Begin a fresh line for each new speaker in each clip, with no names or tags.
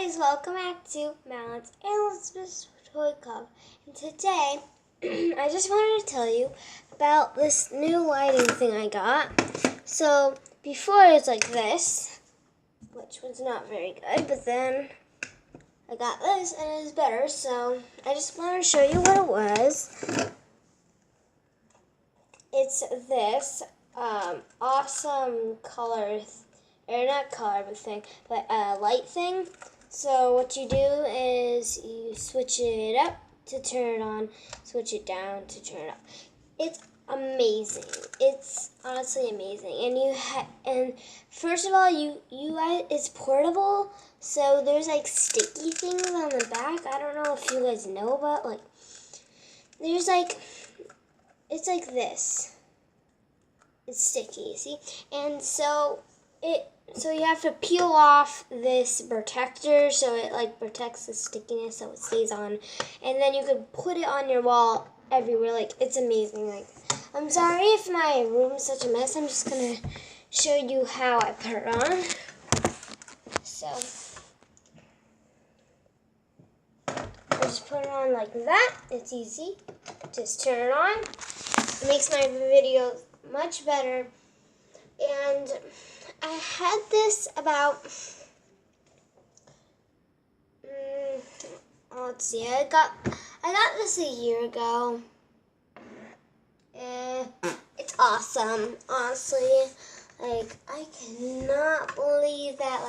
guys, welcome back to Malance and Elizabeth's Toy Club. And today, I just wanted to tell you about this new lighting thing I got. So, before it was like this, which was not very good, but then I got this and it is better. So, I just wanted to show you what it was. It's this awesome color, or not color, but thing, but light thing. So what you do is you switch it up to turn it on, switch it down to turn it off. It's amazing. It's honestly amazing. And first of all, you guys, it's portable. So there's like sticky things on the back. I don't know if you guys know about, like, there's like, it's like this. It's sticky, see? And so you have to peel off this protector so it like protects the stickiness so it stays on. And then you can put it on your wall everywhere. Like, it's amazing. Like, I'm sorry if my room is such a mess. I'm just gonna show you how I put it on. So I just put it on like that. It's easy. Just turn it on. It makes my videos much better. And I had this about, let's see, I got this a year ago. It's awesome, honestly. Like, I cannot believe that,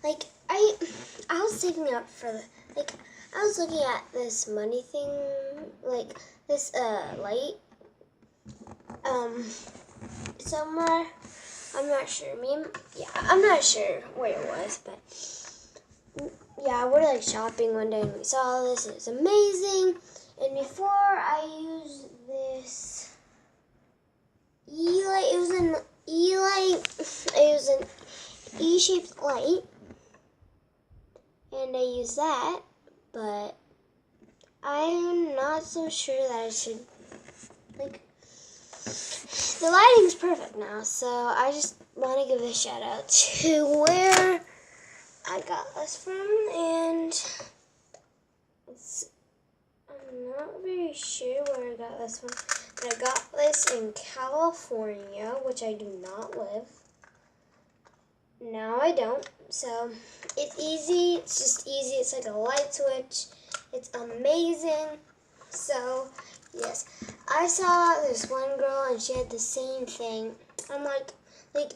like I was saving up for, I was looking at this money thing, like, this, light, somewhere. I'm not sure. I'm not sure where it was, but yeah, we're like shopping one day and we saw this and it's amazing. And before I used this E-light, it was an E-shaped light, and I used that, but I'm not so sure that I should, like, the lighting's perfect now, so I just want to give a shout out to where I got this from, and I'm not very sure where I got this from, but I got this in California, which I do not live. No, I don't. So it's easy. It's just easy. It's like a light switch. It's amazing. So yes, I saw this one girl and she had the same thing. I'm like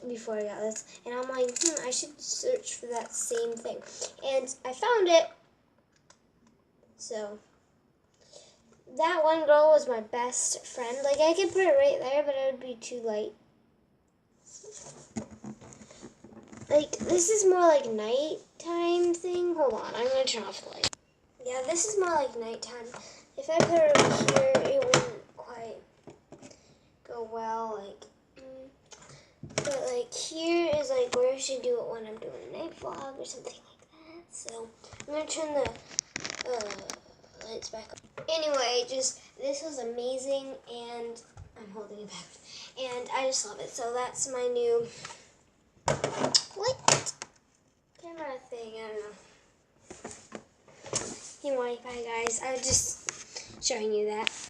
before I got this, and I'm like, I should search for that same thing, and I found it. So that one girl was my best friend. Like, I could put it right there, but it would be too light. Like, this is more like nighttime thing. Hold on, I'm gonna turn off the light. Yeah, this is more like nighttime. If I put it over here, it wouldn't quite go well. But like here is like where I should do it when I'm doing a night vlog or something like that. So I'm gonna turn the lights back on. Anyway, this was amazing, and I'm holding it back, and I just love it. So that's my new light camera thing. I don't know. Anyway, bye guys. I was just showing you that.